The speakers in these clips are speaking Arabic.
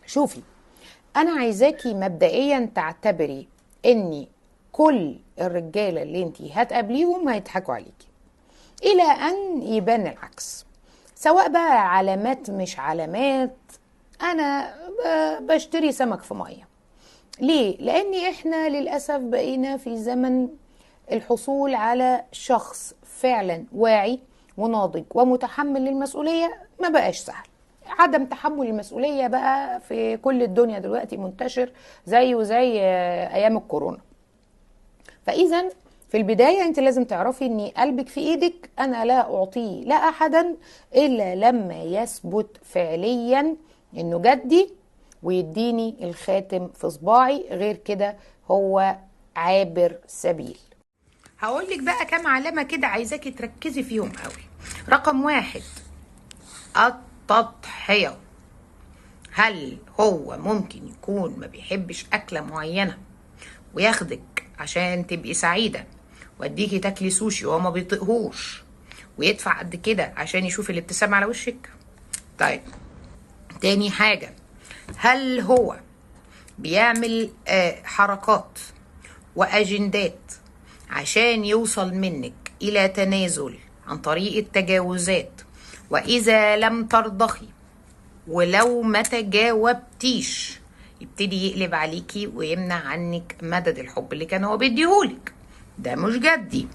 شوفي، انا عايزاكي مبدئيا تعتبري ان كل الرجاله اللي انتي هتقابليهم هيضحكوا عليكي الى ان يبان العكس. سواء بقى علامات مش علامات، انا بشتري سمك في ميه. ليه؟ لان احنا للاسف بقينا في زمن الحصول على شخص فعلا واعي وناضج ومتحمل للمسؤولية ما بقاش سهل. عدم تحمل المسؤولية بقى في كل الدنيا دلوقتي منتشر زيه زي أيام الكورونا. فإذا في البداية أنت لازم تعرفي أن قلبك في إيدك، أنا لا أعطيه لا أحدا إلا لما يثبت فعليا أنه جدي ويديني الخاتم في صباعي، غير كده هو عابر سبيل. هقولك بقى كام علامة كده عايزاكي تركزي فيهم قوي. رقم 1، التضحية. هل هو ممكن يكون ما بيحبش أكلة معينة وياخدك عشان تبقي سعيدة واديكي تاكلي سوشي وهو ما بيطيقهوش ويدفع قد كده عشان يشوف الابتسامة على وشك؟ طيب، تاني حاجة، هل هو بيعمل حركات وأجندات عشان يوصل منك إلى تنازل عن طريق التجاوزات، وإذا لم ترضخي ولو ما تجاوبتيش يبتدي يقلب عليكي ويمنع عنك مدد الحب اللي كان هو بيديهولك؟ ده مش جدي.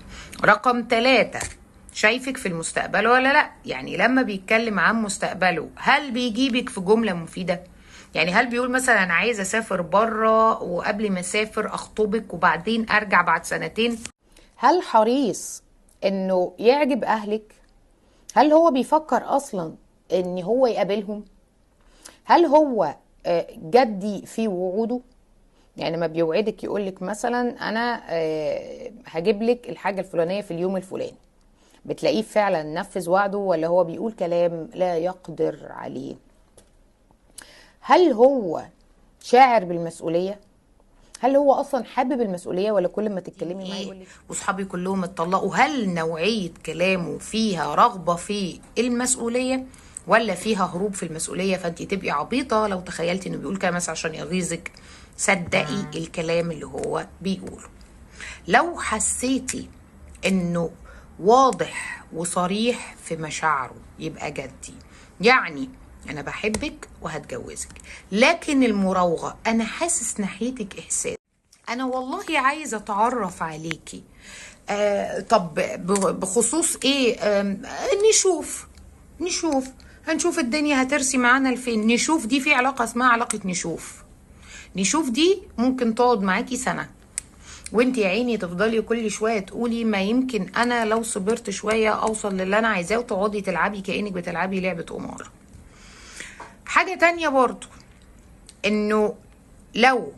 رقم 3، شايفك في المستقبل ولا لا؟ يعني لما بيتكلم عن مستقبله هل بيجيبك في جملة مفيدة؟ يعني هل بيقول مثلا انا عايز اسافر بره وقبل ما اسافر اخطبك وبعدين ارجع بعد سنتين؟ هل حريص انه يعجب اهلك؟ هل هو بيفكر اصلا ان هو يقابلهم؟ هل هو جدي في وعوده؟ يعني ما بيوعدك يقولك مثلا انا هجيب لك الحاجة الفلانية في اليوم الفلاني، بتلاقيه فعلا نفذ وعده ولا هو بيقول كلام لا يقدر عليه؟ هل هو شاعر بالمسؤولية؟ هل هو اصلا حابب المسؤوليه ولا كل ما تتكلمي معاه يقول لك واصحابي كلهم اتطلقوا؟ هل نوعيه كلامه فيها رغبه في المسؤوليه ولا فيها هروب في المسؤوليه؟ فانت تبقي عبيطه لو تخيلتي انه بيقول كلام عشان يغيظك. صدقي الكلام اللي هو بيقوله. لو حسيتي انه واضح وصريح في مشاعره يبقى جدي. يعني انا بحبك وهتجوزك، لكن المراوغه انا حاسس ناحيتك احساس، انا والله عايزه اتعرف عليكي. طب بخصوص ايه؟ نشوف هنشوف الدنيا هترسي معانا لفين. نشوف دي في علاقه اسمها علاقه نشوف دي ممكن تقعد معاكي سنه، وانت يا عيني تفضلي كل شويه تقولي ما يمكن انا لو صبرت شويه اوصل للي انا عايزاه، وتقعدي تلعبي كانك بتلعبي لعبه قمار. حاجه تانية برضو، انه لو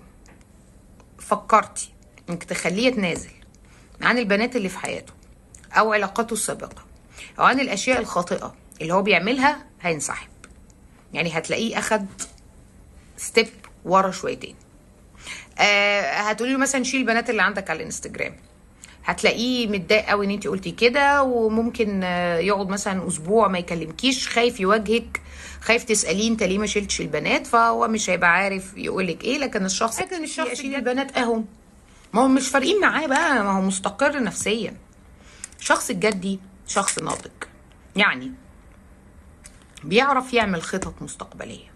فكرتي انك تخليه يتنازل عن البنات اللي في حياته او علاقاته السابقه او عن الاشياء الخاطئه اللي هو بيعملها، هينسحب. يعني هتلاقيه اخد ستيب ورا شويتين. هتقولي له مثلا شيل البنات اللي عندك على الانستجرام، هتلاقيه متضايق قوي ان انت قلتي كده، وممكن يقعد مثلا اسبوع ما يكلمكيش، خايف يواجهك، خايف تساليه انت ليه ما شلتش البنات، فهو مش هيبقى عارف يقولك ايه. لكن الشخص اشيل البنات اهم، ما هو مش فارقين معاه بقى، ما هو مستقر نفسيا. الشخص الجدي شخص ناضج، يعني بيعرف يعمل خطط مستقبليه،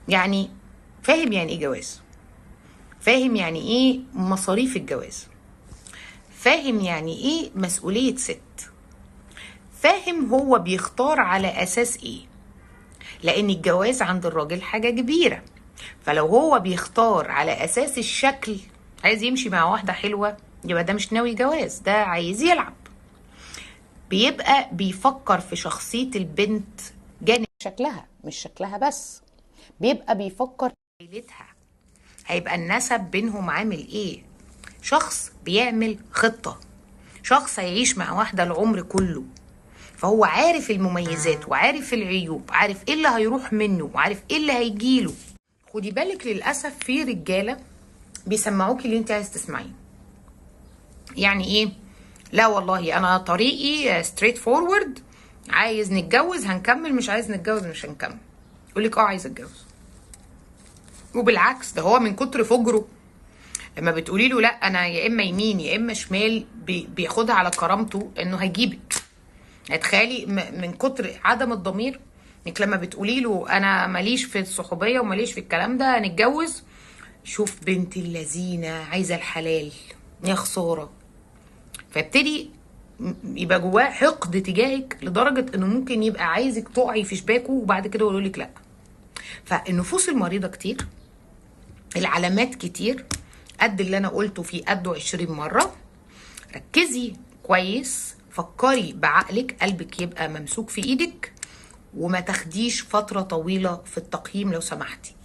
يعني فاهم يعني ايه جواز، فاهم يعني ايه مصاريف الجواز، فاهم يعني ايه مسؤولية ست، فاهم هو بيختار على اساس ايه. لان الجواز عند الراجل حاجة كبيرة، فلو هو بيختار على اساس الشكل، عايز يمشي مع واحدة حلوة، يبقى ده مش ناوي جواز، ده عايز يلعب. بيبقى بيفكر في شخصية البنت جانب شكلها، مش شكلها بس، بيبقى بيفكر في عيلتها، هيبقى النسب بينهم عامل ايه. شخص بيعمل خطة، شخص هيعيش مع واحدة العمر كله، فهو عارف المميزات وعارف العيوب، عارف ايه اللي هيروح منه وعارف ايه اللي هيجيله. خدي بالك، للأسف في رجالة بيسمعوكي اللي انت عايز تسمعيه. يعني ايه؟ لا والله انا طريقي ستريت فورورد، عايز نتجوز هنكمل، مش عايز نتجوز مش هنكمل. يقولك عايز اتجوز. وبالعكس ده هو من كتر فجره لما بتقولي له لا انا يا اما يمين يا اما شمال بياخدها على كرامته انه هيجيبك. هتخيلي من كتر عدم الضمير انك لما بتقولي له انا ماليش في الصحوبيه وماليش في الكلام ده هنتجوز، شوف بنت اللذينه عايزه الحلال يا خساره. فابتدي يبقى جواه حقد تجاهك لدرجه انه ممكن يبقى عايزك تقعي في شباكه وبعد كده يقول لك لا. فالنفوس المريضه كتير، العلامات كتير، قد اللي انا قلته في قده 20 مره. ركزي كويس، فكري بعقلك، قلبك يبقى ممسوك في ايدك، وما تاخديش فتره طويله في التقييم لو سمحتي.